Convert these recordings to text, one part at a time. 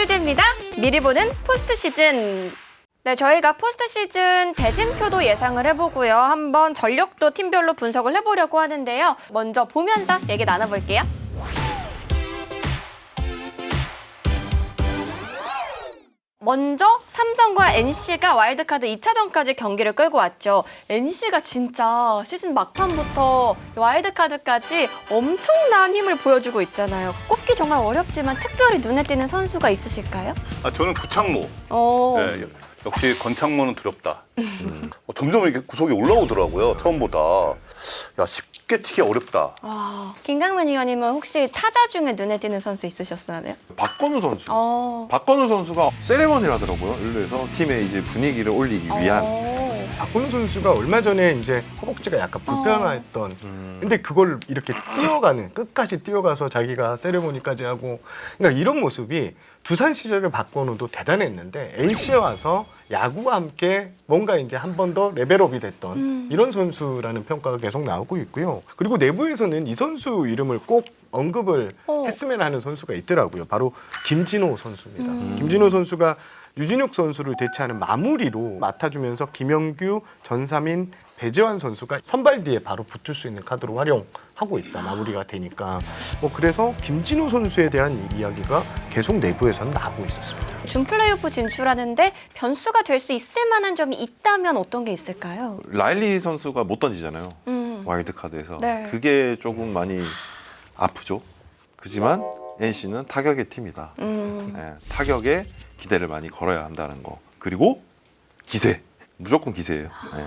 주제입니다. 미리 보는 포스트 시즌. 네, 저희가 포스트 시즌 대진표도 예상을 해보고요. 한번 전력도 팀별로 분석을 해보려고 하는데요. 먼저 보면서 얘기 나눠볼게요. 먼저 삼성과 NC가 와일드카드 2차전까지 경기를 끌고 왔죠. NC가 진짜 시즌 막판부터 와일드카드까지 엄청난 힘을 보여주고 있잖아요. 꼽기 정말 어렵지만 특별히 눈에 띄는 선수가 있으실까요? 저는 구창모. 네, 역시 건창모는 두렵다. 점점 이렇게 구속이 올라오더라고요. 처음보다. 야, 쉽게 치기 어렵다. 김강민 위원님은 혹시 타자 중에 눈에 띄는 선수 있으셨나요? 박건우 선수. 박건우 선수가 세레머니라더라고요. 일루에서 팀의 이제 분위기를 올리기 위한. 박건우 선수가 얼마 전에 이제 허벅지가 약간 불편했던. 근데 그걸 이렇게 뛰어가는 끝까지 뛰어가서 자기가 세레모니까지 하고. 그러니까 이런 모습이 두산 시절의 박건우도 대단했는데 NC에 와서 야구와 함께 뭔가 이제 한 번 더 레벨업이 됐던 이런 선수라는 평가가 계속 나오고 있고요. 그리고 내부에서는 이 선수 이름을 꼭 언급을 했으면 하는 선수가 있더라고요. 바로 김진호 선수입니다. 김진호 선수가 유진욱 선수를 대체하는 마무리로 맡아주면서 김영규, 전삼인, 배재환 선수가 선발 뒤에 바로 붙을 수 있는 카드로 활용하고 있다. 마무리가 되니까. 그래서 김진호 선수에 대한 이야기가 계속 내부에서는 나오고 있었습니다. 준 플레이오프 진출하는데 변수가 될 수 있을 만한 점이 있다면 어떤 게 있을까요? 라일리 선수가 못 던지잖아요. 와일드카드에서. 네. 그게 조금 많이 아프죠. 그지만 NC는 타격의 팀이다. 네, 타격에 기대를 많이 걸어야 한다는 거. 그리고 기세. 무조건 기세예요. 네.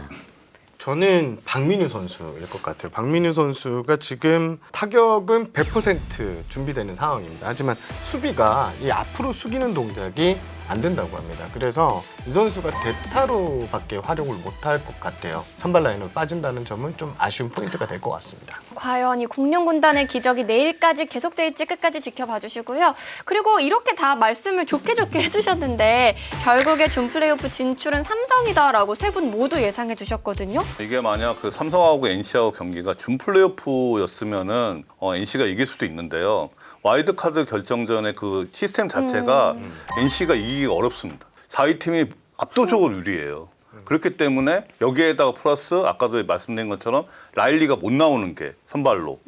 저는 박민우 선수일 것 같아요. 박민우 선수가 지금 타격은 100% 준비되는 상황입니다. 하지만 수비가 이 앞으로 숙이는 동작이 안 된다고 합니다. 그래서 이 선수가 대타로밖에 활용을 못할 것 같아요. 선발 라인으로 빠진다는 점은 좀 아쉬운 포인트가 될 것 같습니다. 과연 이 공룡군단의 기적이 내일까지 계속될지 끝까지 지켜봐 주시고요. 그리고 이렇게 다 말씀을 좋게 해주셨는데 결국에 준 플레이오프 진출은 삼성이다라고 세 분 모두 예상해 주셨거든요. 이게 만약 그 삼성하고 NC하고 경기가 준 플레이오프였으면은 NC가 이길 수도 있는데요. 와일드카드 결정전의 그 시스템 자체가 NC가 이기기가 어렵습니다. 4위 팀이 압도적으로 유리해요. 그렇기 때문에 여기에다가 플러스 아까도 말씀드린 것처럼 라일리가 못 나오는 게 선발로.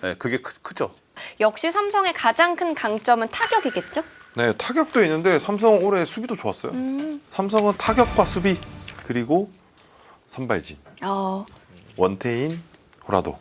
네, 그게 크죠. 역시 삼성의 가장 큰 강점은 타격이겠죠? 네, 타격도 있는데 삼성 올해 수비도 좋았어요. 삼성은 타격과 수비 그리고 선발진. 원태인, 호라도.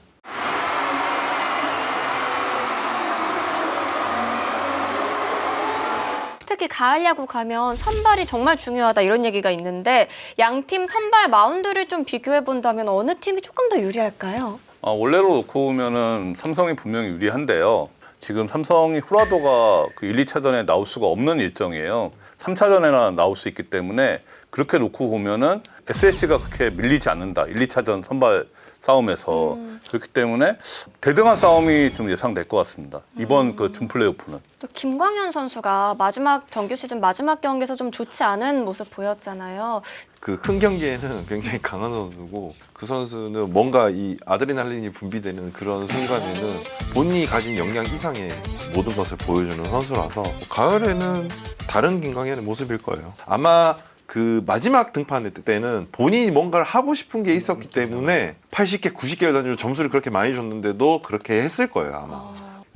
특히 가을 야구 가면 선발이 정말 중요하다 이런 얘기가 있는데 양팀 선발 마운드를 좀 비교해 본다면 어느 팀이 조금 더 유리할까요? 원래로 놓고 보면은 삼성이 분명히 유리한데요. 지금 삼성이 후라도가 그 1, 2차전에 나올 수가 없는 일정이에요. 3차전에나 나올 수 있기 때문에 그렇게 놓고 보면은 SSG가 그렇게 밀리지 않는다. 1, 2차전 선발 싸움에서. 그렇기 때문에 대등한 싸움이 좀 예상될 것 같습니다. 이번 그 준 플레이오프는. 또 김광현 선수가 마지막 정규 시즌 마지막 경기에서 좀 좋지 않은 모습 보였잖아요. 그 큰 경기에는 굉장히 강한 선수고 그 선수는 뭔가 이 아드레날린이 분비되는 그런 순간에는 본인이 가진 역량 이상의 모든 것을 보여주는 선수라서 가을에는 다른 김광현의 모습일 거예요. 아마 그 마지막 등판 때는 본인이 뭔가를 하고 싶은 게 있었기 때문에 80개, 90개를 던지면 점수를 그렇게 많이 줬는데도 그렇게 했을 거예요, 아마.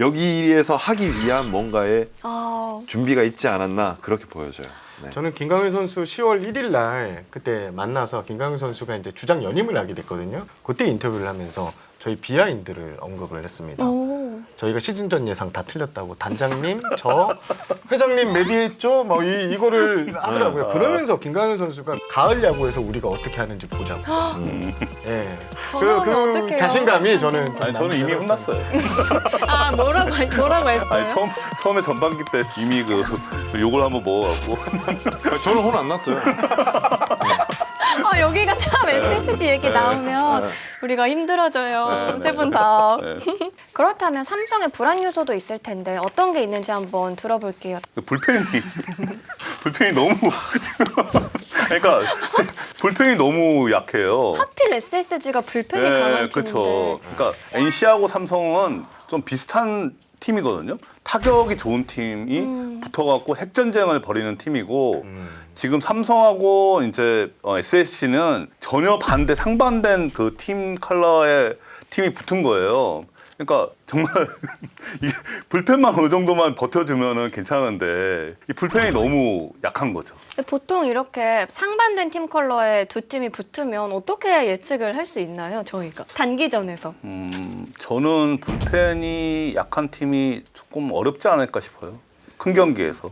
여기에서 하기 위한 뭔가의 준비가 있지 않았나 그렇게 보여져요. 네. 저는 김광현 선수 10월 1일 날 그때 만나서 김광현 선수가 이제 주장 연임을 하게 됐거든요. 그때 인터뷰를 하면서 저희 비하인드를 언급을 했습니다. 저희가 시즌전 예상 다 틀렸다고 단장님, 저 회장님 메디했죠? 뭐 이거를 하더라고요. 그러면서 김광현 선수가 가을 야구에서 우리가 어떻게 하는지 보자고. 예. 전화하면 어떡해요? 자신감이 저는 좀 아니, 저는 이미 혼났어요. 뭐라고 했어요? 아니, 처음에 전반기 때 이미 그 욕을 한번 먹어갖고. 저는 혼 안 났어요. 여기가 참 SSG 얘기 나오면 우리가 힘들어져요. 세 분 다. 그렇다면 삼성의 불안 요소도 있을 텐데 어떤 게 있는지 한번 들어볼게요. 불펜이 너무 그러니까 불펜이 너무 약해요. 하필 SSG가 불펜이 강한 팀인데. 그렇죠. 그러니까 NC하고 삼성은 좀 비슷한 팀이거든요. 타격이 좋은 팀이 붙어갖고 핵전쟁을 벌이는 팀이고 지금 삼성하고 이제 SSG는 전혀 반대 상반된 그 팀 컬러의 팀이 붙은 거예요. 그러니까 정말 이게 불펜만 어느 정도만 버텨주면은 괜찮은데 이 불펜이 너무 약한 거죠. 보통 이렇게 상반된 팀 컬러에 두 팀이 붙으면 어떻게 예측을 할 수 있나요, 저희가? 단기전에서. 저는 불펜이 약한 팀이 조금 어렵지 않을까 싶어요. 큰 경기에서.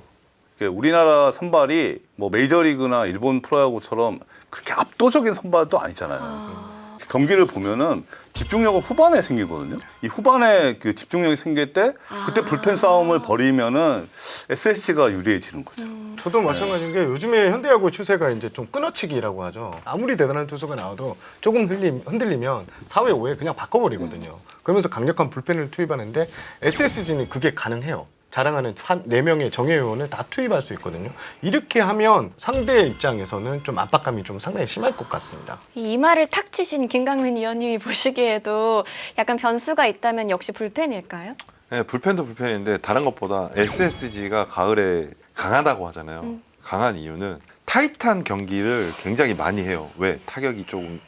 이게 우리나라 선발이 뭐 메이저리그나 일본 프로야구처럼 그렇게 압도적인 선발도 아니잖아요. 경기를 보면은 집중력은 후반에 생기거든요. 이 후반에 그 집중력이 생길 때 그때 불펜 싸움을 벌이면은 SSG가 유리해지는 거죠. 저도 마찬가지인 게 요즘에 현대야구 추세가 이제 좀 끊어치기라고 하죠. 아무리 대단한 투수가 나와도 조금 흔들리면 4회, 5회 그냥 바꿔버리거든요. 그러면서 강력한 불펜을 투입하는데 SSG는 그게 가능해요. 자랑하는 4명의 정예요원을 다 투입할 수 있거든요. 이렇게 하면 상대 입장에서는 좀 압박감이 좀 상당히 심할 것 같습니다. 이 말을 탁 치신 김강민 위원님이 보시기에도 약간 변수가 있다면 역시 불펜일까요? 네, 불펜도 불펜인데 다른 것보다 SSG가 가을에 강하다고 하잖아요. 강한 이유는 타이트한 경기를 굉장히 많이 해요. 왜? 타격이 조금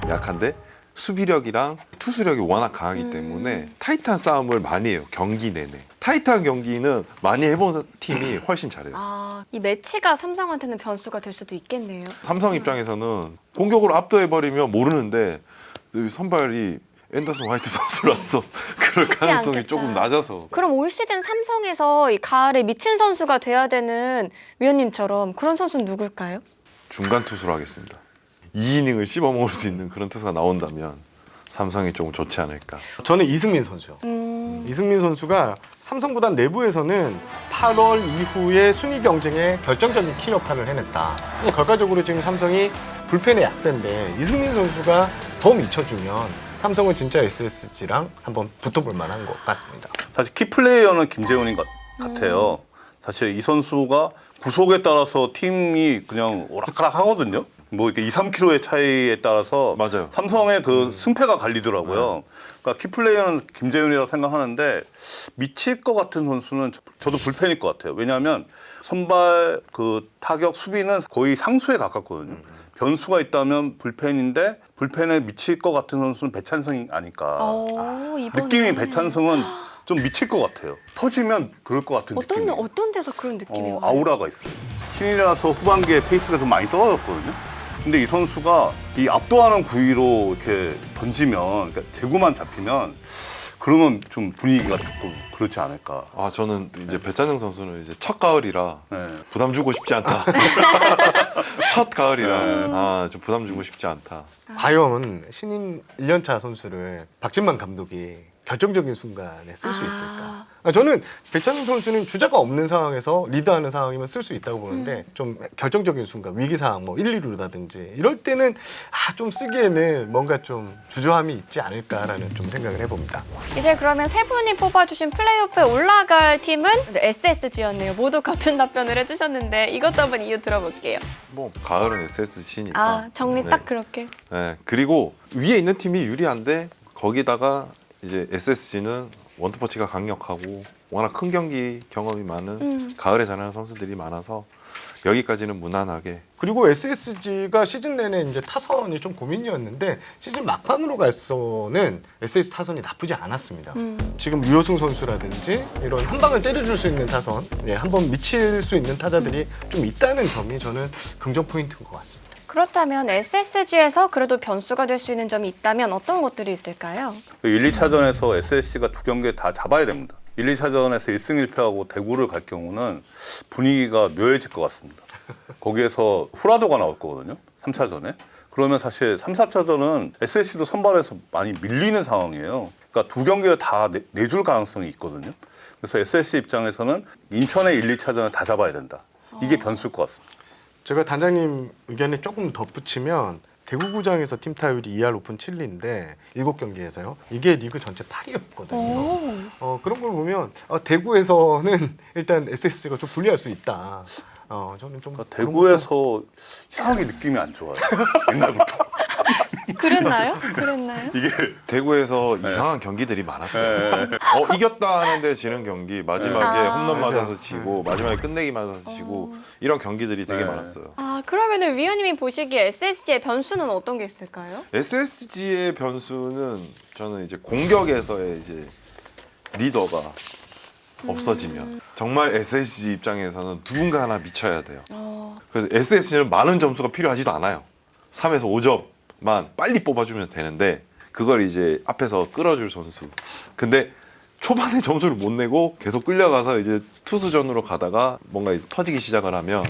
약한데 수비력이랑 투수력이 워낙 강하기 때문에 타이트한 싸움을 많이 해요. 경기 내내. 타이트한 경기는 많이 해본 팀이 훨씬 잘해요. 이 매치가 삼성한테는 변수가 될 수도 있겠네요. 삼성 입장에서는 공격으로 압도해버리면 모르는데 선발이 앤더슨 화이트 선수라서 그럴 가능성이 않겠다. 조금 낮아서. 그럼 올 시즌 삼성에서 이 가을에 미친 선수가 돼야 되는 위원님처럼 그런 선수는 누굴까요? 중간 투수로 하겠습니다. 2이닝을 씹어먹을 수 있는 그런 투수가 나온다면 삼성이 조금 좋지 않을까. 저는 이승민 선수요. 이승민 선수가 삼성 구단 내부에서는 8월 이후에 순위 경쟁에 결정적인 키 역할을 해냈다. 결과적으로 지금 삼성이 불펜의 약세인데 이승민 선수가 더 미쳐주면 삼성은 진짜 SSG랑 한번 붙어볼 만한 것 같습니다. 사실 키플레이어는 김재훈인 것 같아요. 사실 이 선수가 구속에 따라서 팀이 그냥 오락가락 하거든요. 뭐 이렇게 2, 3kg의 차이에 따라서 맞아요. 삼성의 그 승패가 갈리더라고요. 그러니까 키플레이어는 김재훈이라고 생각하는데 미칠 것 같은 선수는 저도 불펜일 것 같아요. 왜냐하면 선발 그 타격 수비는 거의 상수에 가깝거든요. 변수가 있다면 불펜인데 불펜에 미칠 것 같은 선수는 배찬승이 아닐까. 이번에. 느낌이 배찬승은 좀 미칠 것 같아요. 터지면 그럴 것 같은 느낌이. 어떤 데서 그런 느낌이 와요? 아우라가 있어요. 신이라서 후반기에 페이스가 좀 많이 떨어졌거든요. 근데 이 선수가 이 압도하는 구위로 이렇게 던지면, 그러니까 제구만 잡히면 그러면 좀 분위기가 조금 그렇지 않을까. 아 저는 이제 배찬영 선수는 이제 첫 가을이라 네. 부담 주고 싶지 않다. 첫 가을이라 좀 부담 주고 싶지 않다. 과연 신인 1년차 선수를 박진만 감독이 결정적인 순간에 쓸 수 있을까? 저는 배찬웅 선수는 주자가 없는 상황에서 리드하는 상황이면 쓸 수 있다고 보는데 좀 결정적인 순간 위기 상황 뭐 1, 2루라든지 이럴 때는 좀 쓰기에는 뭔가 좀 주저함이 있지 않을까라는 좀 생각을 해봅니다. 이제 그러면 세 분이 뽑아주신 플레이오프에 올라갈 팀은 SSG였네요. 모두 같은 답변을 해주셨는데 이것도 한번 이유 들어볼게요. 뭐 가을은 SSG니까. 정리 딱 그렇게. 네. 그리고 위에 있는 팀이 유리한데 거기다가 이제 SSG는 원투퍼치가 강력하고 워낙 큰 경기 경험이 많은 가을에 잘하는 선수들이 많아서 여기까지는 무난하게. 그리고 SSG가 시즌 내내 이제 타선이 좀 고민이었는데 시즌 막판으로 갈서는 SS 타선이 나쁘지 않았습니다. 지금 유효승 선수라든지 이런 한 방을 때려줄 수 있는 타선, 한번 미칠 수 있는 타자들이 좀 있다는 점이 저는 긍정 포인트인 것 같습니다. 그렇다면 SSG에서 그래도 변수가 될 수 있는 점이 있다면 어떤 것들이 있을까요? 1, 2차전에서 SSG가 두 경기 다 잡아야 됩니다. 1, 2차전에서 1승 1패하고 대구를 갈 경우는 분위기가 묘해질 것 같습니다. 거기에서 후라도가 나올 거거든요. 3차전에. 그러면 사실 3, 4차전은 SSG도 선발에서 많이 밀리는 상황이에요. 그러니까 두 경기를 다 내줄 가능성이 있거든요. 그래서 SSG 입장에서는 인천의 1, 2차전을 다 잡아야 된다. 이게 변수일 것 같습니다. 제가 단장님 의견에 조금 덧붙이면 대구구장에서 팀 타율이 2할 오픈 7리인데 7경기에서요. 이게 리그 전체 8위였거든요. 그런 걸 보면 대구에서는 일단 SSG가 좀 불리할 수 있다. 저는 좀 대구에서 이상하게 느낌이 안 좋아요. 옛날부터. 그랬나요? 그랬나요? 이게 대구에서 이상한 경기들이 많았어요. 이겼다 하는데 지는 경기, 마지막에 아. 홈런 맞아. 맞아서 지고, 마지막에 끝내기 맞아서 지고, 이런 경기들이 되게 네. 많았어요. 아, 그러면은 위원님이 보시기에 SSG의 변수는 어떤 게 있을까요? SSG의 변수는 저는 이제 공격에서의 이제 리더가 없어지면 정말 SSG 입장에서는 누군가 하나 미쳐야 돼요. 그래서 SSG는 많은 점수가 필요하지도 않아요. 3에서 5점만 빨리 뽑아주면 되는데 그걸 이제 앞에서 끌어줄 선수. 근데 초반에 점수를 못 내고 계속 끌려가서 이제 투수전으로 가다가 뭔가 이제 터지기 시작을 하면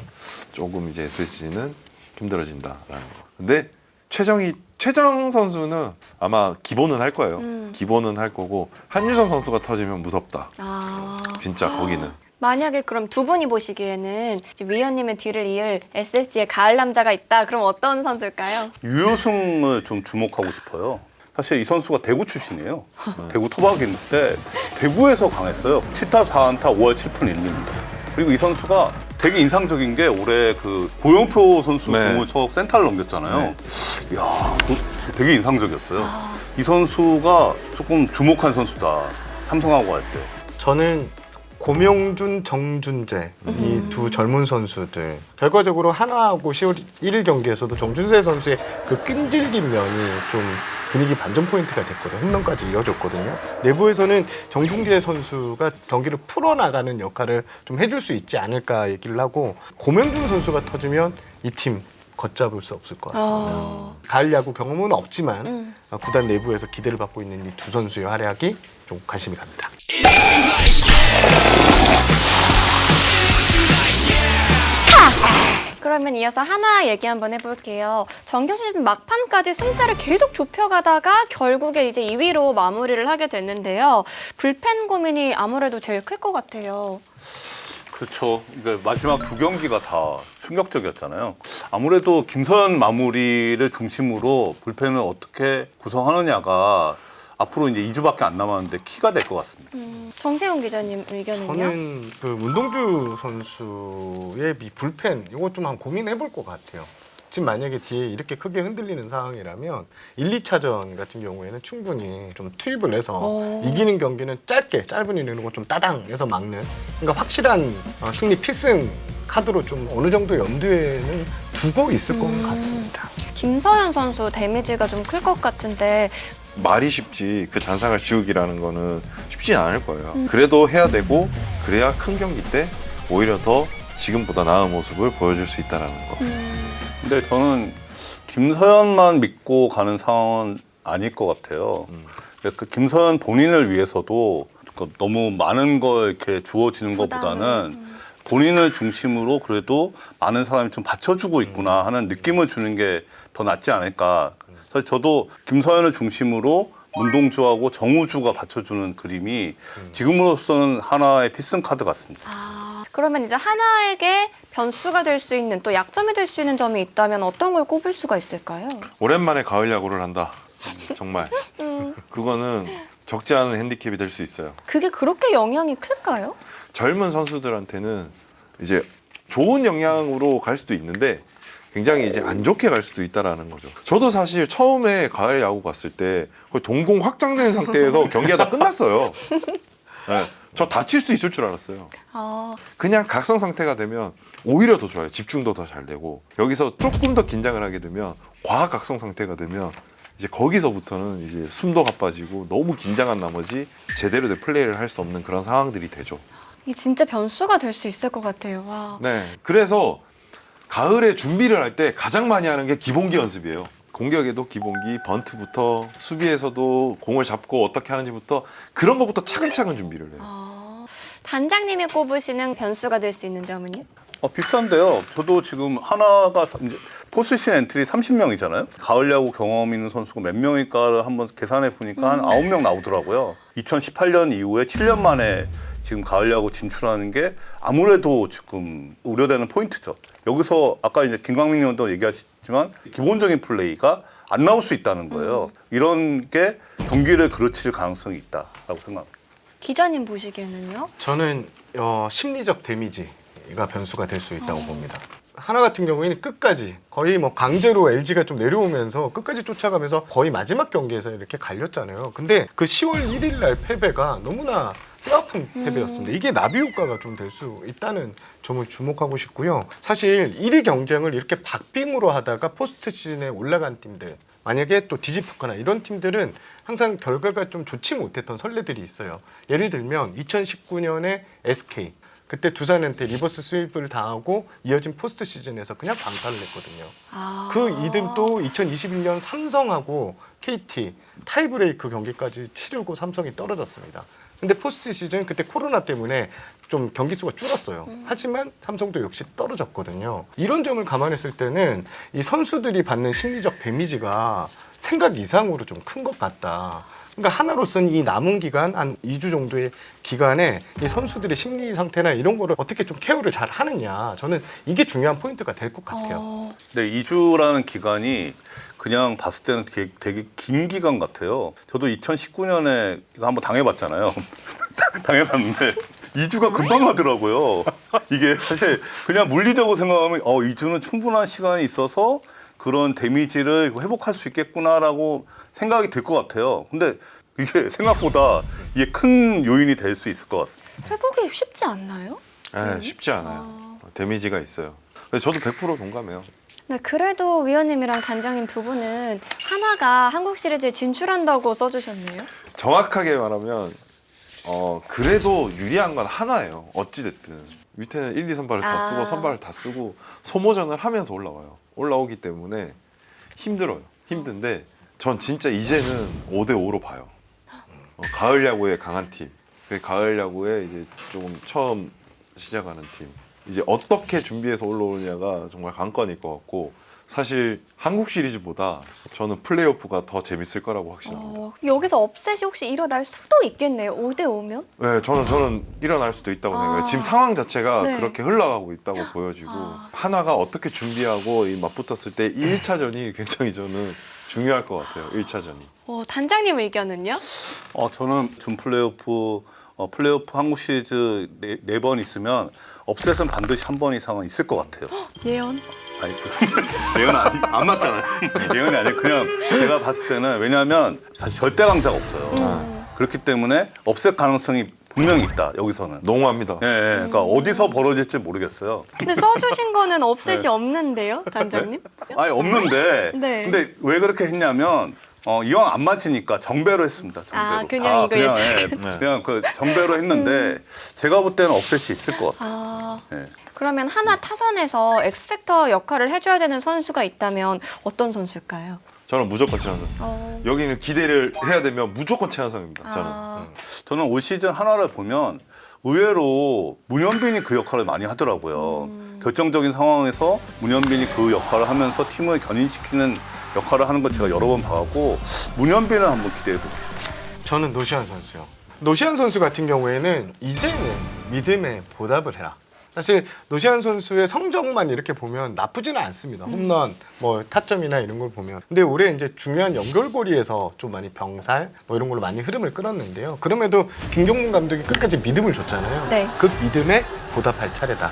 조금 이제 SSG는 힘들어진다라는 거. 근데 최정 선수는 아마 기본은 할 거예요. 기본은 할 거고 한유섬 선수가 터지면 무섭다. 아. 진짜 거기는. 만약에 그럼 두 분이 보시기에는 이제 위원님의 뒤를 이을 SSG의 가을 남자가 있다. 그럼 어떤 선수일까요? 유효승을 좀 주목하고 싶어요. 사실 이 선수가 대구 출신이에요. 대구 토박인데 대구에서 강했어요. 7타 4안타 5할 7푼 1리입니다. 그리고 이 선수가 되게 인상적인 게 올해 그 고영표 선수 네. 공을 쳐 센터를 넘겼잖아요. 이야, 되게 인상적이었어요. 이 선수가 조금 주목한 선수다. 삼성하고 할 때. 저는 고명준, 정준재 이 두 젊은 선수들 결과적으로 하나하고 10월 1일 경기에서도 정준재 선수의 그 끈질긴 면이 좀 분위기 반전 포인트가 됐거든요. 홈런까지 이어졌거든요. 내부에서는 정준재 선수가 경기를 풀어나가는 역할을 좀 해줄 수 있지 않을까 얘기를 하고 고명준 선수가 터지면 이 팀 걷잡을 수 없을 것 같습니다. 가을 야구 경험은 없지만 구단 내부에서 기대를 받고 있는 이 두 선수의 활약이 좀 관심이 갑니다. 그러면 이어서 하나 얘기 한번 해볼게요. 정규 시즌 막판까지 승차를 계속 좁혀가다가 결국에 이제 2위로 마무리를 하게 됐는데요. 불펜 고민이 아무래도 제일 클 것 같아요. 그렇죠. 그러니까 마지막 두 경기가 다 충격적이었잖아요. 아무래도 김서현 마무리를 중심으로 불펜을 어떻게 구성하느냐가 앞으로 이제 2주밖에 안 남았는데 키가 될 것 같습니다. 정세훈 기자님 의견은요? 저는 그 문동주 선수의 이 불펜 이거 좀 한번 고민해볼 것 같아요. 지금 만약에 뒤에 이렇게 크게 흔들리는 상황이라면 1, 2차전 같은 경우에는 충분히 좀 투입을 해서 이기는 경기는 짧은 이닝으로 좀 따당 해서 막는 그러니까 확실한 승리 필승 카드로 좀 어느 정도 염두에는 두고 있을 것 같습니다. 김서현 선수 데미지가 좀 클 것 같은데 말이 쉽지 그 잔상을 지우기라는 거는 쉽지 않을 거예요. 그래도 해야 되고 그래야 큰 경기 때 오히려 더 지금보다 나은 모습을 보여줄 수 있다는 거. 근데 저는 김서현만 믿고 가는 상황은 아닐 것 같아요. 그 김서현 본인을 위해서도 너무 많은 걸 이렇게 주어지는 것보다는 본인을 중심으로 그래도 많은 사람이 좀 받쳐주고 있구나 하는 느낌을 주는 게 더 낫지 않을까. 그래서 저도 김서현을 중심으로 문동주하고 정우주가 받쳐주는 그림이 지금으로서는 하나의 필승 카드 같습니다. 그러면 이제 하나에게 변수가 될 수 있는 또 약점이 될 수 있는 점이 있다면 어떤 걸 꼽을 수가 있을까요? 오랜만에 가을 야구를 한다. 정말. 그거는 적지 않은 핸디캡이 될 수 있어요. 그게 그렇게 영향이 클까요? 젊은 선수들한테는 이제 좋은 영향으로 갈 수도 있는데 굉장히 이제 안 좋게 갈 수도 있다라는 거죠. 저도 사실 처음에 가을 야구 갔을 때 거의 동공 확장된 상태에서 경기가 다 끝났어요. 네, 저 다칠 수 있을 줄 알았어요. 그냥 각성 상태가 되면 오히려 더 좋아요. 집중도 더 잘 되고 여기서 조금 더 긴장을 하게 되면 과학 각성 상태가 되면 이제 거기서부터는 이제 숨도 가빠지고 너무 긴장한 나머지 제대로 된 플레이를 할 수 없는 그런 상황들이 되죠. 이게 진짜 변수가 될 수 있을 것 같아요. 와. 네, 그래서 가을에 준비를 할 때 가장 많이 하는 게 기본기 연습이에요. 공격에도 기본기, 번트부터 수비에서도 공을 잡고 어떻게 하는지부터 그런 것부터 차근차근 준비를 해요. 단장님이 꼽으시는 변수가 될 수 있는 점은요? 비슷한데요. 저도 지금 하나가 이제 포스트시즌 엔트리 30명이잖아요. 가을 야구 경험 있는 선수가 몇 명일까를 한번 계산해 보니까 한 9명 나오더라고요. 2018년 이후에 7년 만에 지금 가을 야구 진출하는 게 아무래도 지금 우려되는 포인트죠. 여기서 아까 이제 김광민 의원도 얘기하셨지만 기본적인 플레이가 안 나올 수 있다는 거예요. 이런 게 경기를 그르칠 가능성이 있다라고 생각합니다. 기자님 보시기에는요? 저는 심리적 데미지가 변수가 될 수 있다고 봅니다. 하나 같은 경우에는 끝까지 거의 뭐 강제로 LG가 좀 내려오면서 끝까지 쫓아가면서 거의 마지막 경기에서 이렇게 갈렸잖아요. 근데 그 10월 1일 날 패배가 너무나 뼈아픈 패배였습니다. 이게 나비 효과가 좀 될 수 있다는 점을 주목하고 싶고요. 사실 1위 경쟁을 이렇게 박빙으로 하다가 포스트 시즌에 올라간 팀들, 만약에 또 뒤집혔거나 이런 팀들은 항상 결과가 좀 좋지 못했던 선례들이 있어요. 예를 들면 2019년에 SK, 그때 두산한테 리버스 스윕을 당하고 이어진 포스트 시즌에서 그냥 방탈을 했거든요. 그 이듬또 2021년 삼성하고 KT 타이브레이크 경기까지 치르고 삼성이 떨어졌습니다. 근데 포스트 시즌 그때 코로나 때문에 좀 경기 수가 줄었어요. 하지만 삼성도 역시 떨어졌거든요. 이런 점을 감안했을 때는 이 선수들이 받는 심리적 데미지가 생각 이상으로 좀 큰 것 같다. 그러니까 하나로서는 이 남은 기간 한 2주 정도의 기간에 이 선수들의 심리 상태나 이런 거를 어떻게 좀 케어를 잘 하느냐, 저는 이게 중요한 포인트가 될 것 같아요. 근데 2주라는 기간이 그냥 봤을 때는 되게 긴 기간 같아요. 저도 2019년에 이거 한번 당해봤잖아요. 당해봤는데 2주가 금방 가더라고요. 이게 사실 그냥 물리적으로 생각하면 2주는 충분한 시간이 있어서 그런 데미지를 회복할 수 있겠구나라고 생각이 들 것 같아요. 근데 이게 생각보다 이게 큰 요인이 될 수 있을 것 같습니다. 회복이 쉽지 않나요? 네, 쉽지 않아요. 데미지가 있어요. 근데 저도 100% 동감해요. 네, 그래도 위원님이랑 단장님 두 분은 하나가 한국 시리즈에 진출한다고 써주셨네요. 정확하게 말하면 그래도 유리한 건 하나예요. 어찌됐든 밑에는 1, 2 선발을 다 쓰고 선발을 다 쓰고 소모전을 하면서 올라오기 때문에 힘들어요. 힘든데 전 진짜 이제는 5대5로 봐요. 가을 야구에 강한 팀, 가을 야구에 이제 조금 처음 시작하는 팀, 이제 어떻게 준비해서 올라오느냐가 정말 관건일 것 같고, 사실 한국 시리즈보다 저는 플레이오프가 더 재밌을 거라고 확신합니다. 여기서 업셋이 혹시 일어날 수도 있겠네요. 5대5면? 네, 저는 일어날 수도 있다고 생각해요. 지금 상황 자체가 네. 그렇게 흘러가고 있다고 보여지고, 하나가 어떻게 준비하고 이 맞붙었을 때 1차전이 굉장히 저는 중요할 것 같아요. 1차전이. 단장님 의견은요? 저는 준 플레이오프 한국 시리즈 네 번 있으면 업셋은 반드시 한 번 이상은 있을 것 같아요. 예언? 아니, 예언 안 맞잖아요. 예언이 아니고 그냥 제가 봤을 때는, 왜냐하면 사실 절대 강자가 없어요. 그렇기 때문에 업셋 가능성이 분명히 있다, 여기서는. 농후합니다. 예, 그러니까 어디서 벌어질지 모르겠어요. 근데 써주신 거는 업셋이 네. 없는데요, 단장님? 아니, 없는데. 네. 근데 왜 그렇게 했냐면, 이왕 안 맞히니까 정배로 했습니다. 정배로. 그냥 이거 그냥 그 정배로 했는데, 제가 볼 때는 업셋이 있을 것 같아요. 예. 그러면 하나 타선에서 엑스팩터 역할을 해줘야 되는 선수가 있다면 어떤 선수일까요? 저는 무조건 최한성. 여기는 기대를 해야 되면 무조건 최한성입니다. 저는. 저는 올 시즌 하나를 보면 의외로 문현빈이 그 역할을 많이 하더라고요. 결정적인 상황에서 문현빈이 그 역할을 하면서 팀을 견인시키는 역할을 하는 거 제가 여러 번 봐갖고, 문현빈을 한번 기대해보고 싶어요. 저는 노시안 선수요. 노시안 선수 같은 경우에는 이제는 믿음에 보답을 해라. 사실 노시안 선수의 성적만 이렇게 보면 나쁘지는 않습니다. 홈런, 뭐 타점이나 이런 걸 보면. 근데 올해 이제 중요한 연결고리에서 좀 많이 병살, 뭐 이런 걸로 많이 흐름을 끌었는데요. 그럼에도 김경문 감독이 끝까지 믿음을 줬잖아요. 네. 그 믿음에 보답할 차례다.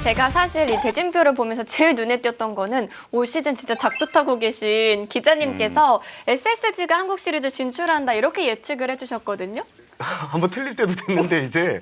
제가 사실 이 대진표를 보면서 제일 눈에 띄었던 거는 올 시즌 진짜 작두 타고 계신 기자님께서 SSG가 한국 시리즈 진출한다 이렇게 예측을 해주셨거든요. 한번 틀릴 때도 됐는데 이제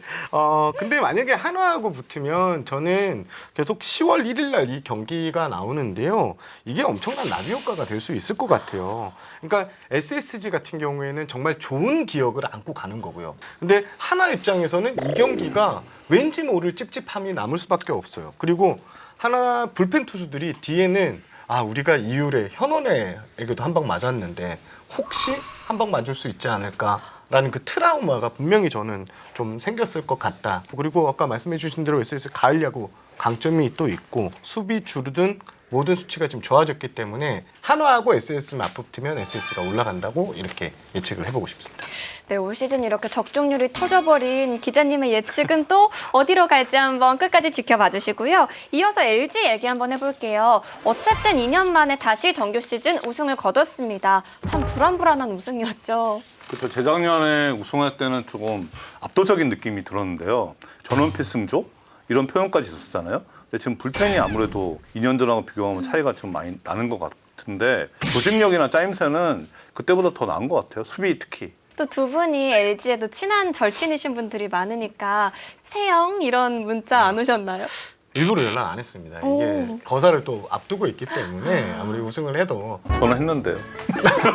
근데 만약에 한화하고 붙으면 저는 계속 10월 1일 날 이 경기가 나오는데요. 이게 엄청난 나비 효과가 될 수 있을 것 같아요. 그러니까 SSG 같은 경우에는 정말 좋은 기억을 안고 가는 거고요. 근데 한화 입장에서는 이 경기가 왠지 모를 찝찝함이 남을 수밖에 없어요. 그리고 한화 불펜 투수들이 뒤에는 우리가 이율에 현원에게도 한 방 맞았는데 혹시 한 방 맞을 수 있지 않을까? 라는 그 트라우마가 분명히 저는 좀 생겼을 것 같다. 그리고 아까 말씀해 주신 대로 SS 가을 야구 강점이 또 있고 수비 줄든 모든 수치가 지금 좋아졌기 때문에 한화하고 SS 맞붙으면 SS가 올라간다고 이렇게 예측을 해보고 싶습니다. 네, 올 시즌 이렇게 적중률이 터져버린 기자님의 예측은 또 어디로 갈지 한번 끝까지 지켜봐 주시고요. 이어서 LG 얘기 한번 해볼게요. 어쨌든 2년 만에 다시 정규 시즌 우승을 거뒀습니다. 참 불안불안한 우승이었죠. 그렇죠. 재작년에 우승할 때는 조금 압도적인 느낌이 들었는데요. 전원 필승조 이런 표현까지 있었잖아요. 근데 지금 불펜이 아무래도 2년 전하고 비교하면 차이가 좀 많이 나는 것 같은데 조직력이나 짜임새는 그때보다 더 나은 것 같아요. 수비 특히. 또 두 분이 LG에도 친한 절친이신 분들이 많으니까 세영 이런 문자 안 오셨나요? 일부러 연락 안 했습니다. 이게 오. 거사를 또 앞두고 있기 때문에 아무리 우승을 해도 저는 했는데요.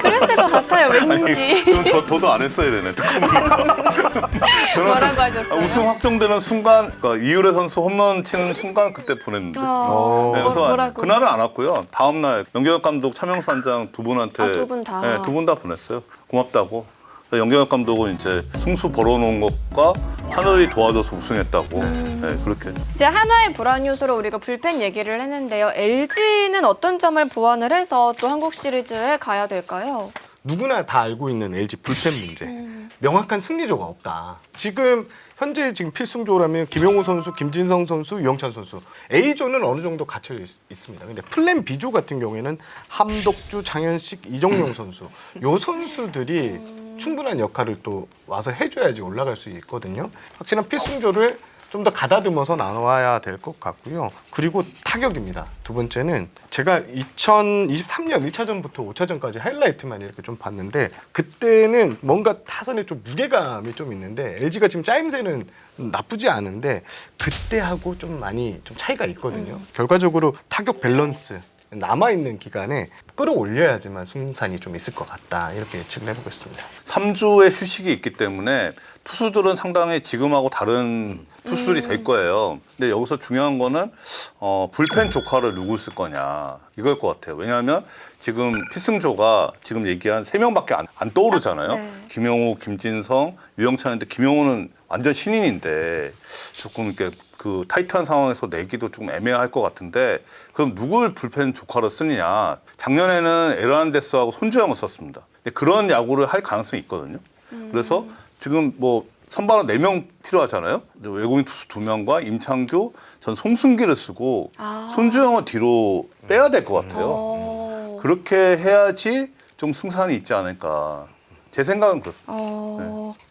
그랬을 것 같아요, 왠지. 그럼 저도 안 했어야 되네. 뭐라고 하셨어요? 우승 확정되는 순간, 그러니까 이유래 선수 홈런 치는 순간 그때 보냈는데. 네, 그래서 뭐라고? 그날은 안 왔고요. 다음 날 연경혁 감독, 차명수 한장 두 분한테 아, 두 분 다? 네, 두 분 다 보냈어요. 고맙다고. 연경혁 감독은 이제 승수 벌어놓은 것과 하늘이 도와줘서 우승했다고. 네, 그렇게. 이제 한화의 불안 요소로 우리가 불펜 얘기를 했는데요. LG는 어떤 점을 보완을 해서 또 한국 시리즈에 가야 될까요? 누구나 다 알고 있는 LG 불펜 문제. 명확한 승리조가 없다. 현재 필승조라면 김용호 선수, 김진성 선수, 유영찬 선수. A조는 어느 정도 갖춰 있습니다. 근데 플랜 B조 같은 경우에는 함덕주, 장현식, 이정용 선수. 요 선수들이 충분한 역할을 또 와서 해줘야지 올라갈 수 있거든요. 확실한 필승조를 좀 더 가다듬어서 나와야 될 것 같고요. 그리고 타격입니다. 두 번째는 제가 2023년 1차전부터 5차전까지 하이라이트만 이렇게 좀 봤는데 그때는 뭔가 타선에 좀 무게감이 좀 있는데 LG가 지금 짜임새는 나쁘지 않은데 그때하고 좀 많이 좀 차이가 있거든요. 결과적으로 타격 밸런스 남아있는 기간에 끌어올려야지만 승산이 좀 있을 것 같다. 이렇게 예측을 해보겠습니다. 3주의 휴식이 있기 때문에 투수들은 상당히 지금하고 다른 투수들이 될 거예요. 근데 여기서 중요한 거는 불펜 조카를 누구 쓸 거냐 이걸 것 같아요. 왜냐하면 지금 필승조가 지금 얘기한 3명밖에 안 떠오르잖아요. 네. 김용호, 김진성, 유영찬인데 김용호는 완전 신인인데 조금 이렇게 그 타이트한 상황에서 내기도 좀 애매할 것 같은데 그럼 누굴 불펜 조카로 쓰느냐. 작년에는 에르난데스하고 손주영을 썼습니다. 근데 그런 야구를 할 가능성이 있거든요. 그래서 지금 뭐 선발은 4명 필요하잖아요. 외국인 투수 2명과 임창규, 전 송승기를 쓰고 손주영을 뒤로 빼야 될 것 같아요. 그렇게 해야지 좀 승산이 있지 않을까. 제 생각은 그렇습니다.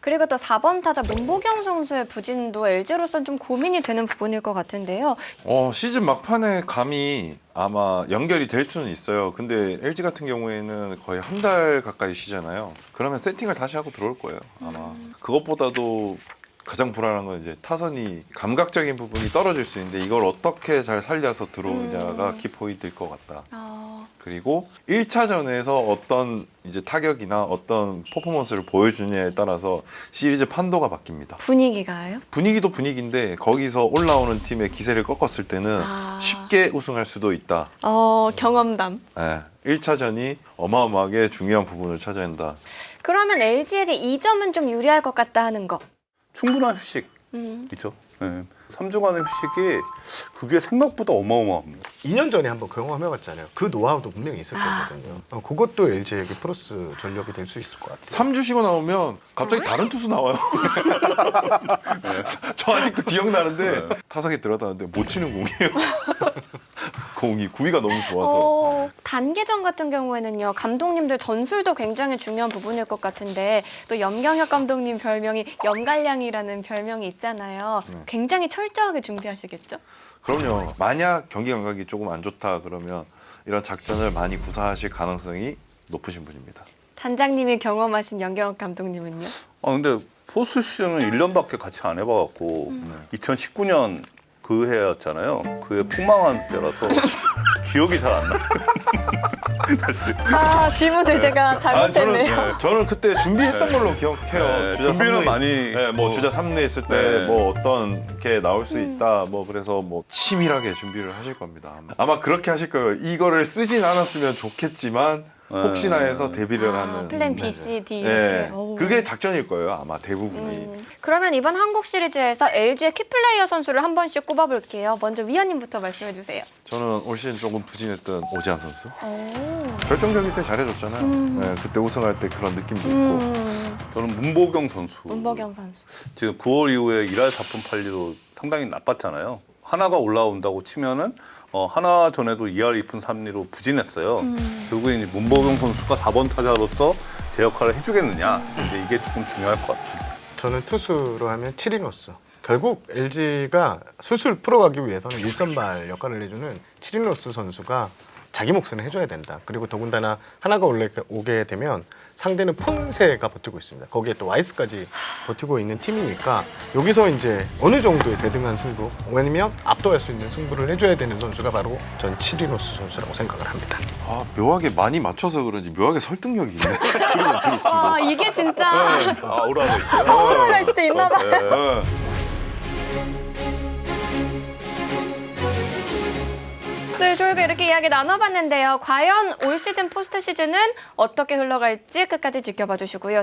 그리고 또 4번 타자 문보경 선수의 부진도 LG로서는 좀 고민이 되는 부분일 것 같은데요. 시즌 막판에 감이 아마 연결이 될 수는 있어요. 근데 LG 같은 경우에는 거의 한 달 가까이 쉬잖아요. 그러면 세팅을 다시 하고 들어올 거예요. 아마 그것보다도 가장 불안한 건 이제 타선이 감각적인 부분이 떨어질 수 있는데 이걸 어떻게 잘 살려서 들어오냐가 키포인트일 것 같다. 그리고 1차전에서 어떤 이제 타격이나 어떤 퍼포먼스를 보여주냐에 따라서 시리즈 판도가 바뀝니다. 분위기가요? 분위기도 분위기인데 거기서 올라오는 팀의 기세를 꺾었을 때는 쉽게 우승할 수도 있다. 경험담. 1차전이 어마어마하게 중요한 부분을 차지한다. 그러면 LG에게 이 점은 좀 유리할 것 같다 하는 거. 충분한 휴식 있죠. 네. 3주간의 휴식이 그게 생각보다 어마어마합니다. 2년 전에 한번 경험해봤잖아요. 그 노하우도 분명히 있을 거거든요. 그것도 LG에게 플러스 전력이 될 수 있을 것 같아요. 3주 쉬고 나오면 갑자기 다른 투수 나와요. 저 아직도 기억나는데 타석에 들어갔는데 못 치는 공이에요. 공이 구위가 너무 좋아서. 단계전 같은 경우에는요. 감독님들 전술도 굉장히 중요한 부분일 것 같은데 또 염경엽 감독님 별명이 염갈량이라는 별명이 있잖아요. 굉장히 철저하게 준비하시겠죠? 그럼요. 만약 경기 감각이 조금 안 좋다 그러면 이런 작전을 많이 구사하실 가능성이 높으신 분입니다. 단장님이 경험하신 염경엽 감독님은요? 근데 포스트 시즌은 1년밖에 같이 안 해봐갖고 2019년 그 해였잖아요. 그해 폭망한 때라서 기억이 잘 안 나요. 질문을 제가 잘못했네요. 저는 그때 준비했던 걸로 기억해요. 주자 준비는 3루, 많이 뭐 주자 3루 했을 때 네. 뭐 어떤 게 나올 수 있다. 뭐 그래서 뭐 치밀하게 준비를 하실 겁니다. 아마 그렇게 하실 거예요. 이거를 쓰진 않았으면 좋겠지만 혹시나 해서 데뷔를 하는 플랜 B, C, D. 네. 이렇게. 오. 그게 작전일 거예요 아마 대부분이. 그러면 이번 한국 시리즈에서 LG의 키플레이어 선수를 한 번씩 꼽아볼게요. 먼저 위원님부터 말씀해 주세요. 저는 올 시즌 조금 부진했던 오지환 선수. 오. 결정적일 때 잘해줬잖아요. 네, 그때 우승할 때 그런 느낌도 있고. 저는 문보경 선수. 문보경 선수. 지금 9월 이후에 1할 4푼 8리로 상당히 나빴잖아요. 하나가 올라온다고 치면은 하나 전에도 2할 2푼 3리로 부진했어요. 결국에 이제 문보경 선수가 4번 타자로서 제 역할을 해주겠느냐. 이제 이게 조금 중요할 것 같습니다. 저는 투수로 하면 7이노스. 결국 LG가 술술 풀어가기 위해서는 1선발 역할을 해주는 7이노스 선수가 자기 몫은 해줘야 된다. 그리고 더군다나 하나가 오게 되면 상대는 폰세가 버티고 있습니다. 거기에 또 와이스까지 버티고 있는 팀이니까 여기서 이제 어느 정도의 대등한 승부, 왜냐면 압도할 수 있는 승부를 해줘야 되는 선수가 바로 전 7이노스 선수라고 생각을 합니다. 아 묘하게 많이 맞춰서 그런지 묘하게 설득력이 있네. 들으면 들을수록. 아, 이게 진짜 아우라가 있어요. 아우라가 진짜 있나 봐요. 네. 네, 저희가 이렇게 이야기 나눠봤는데요. 과연 올 시즌 포스트 시즌은 어떻게 흘러갈지 끝까지 지켜봐 주시고요.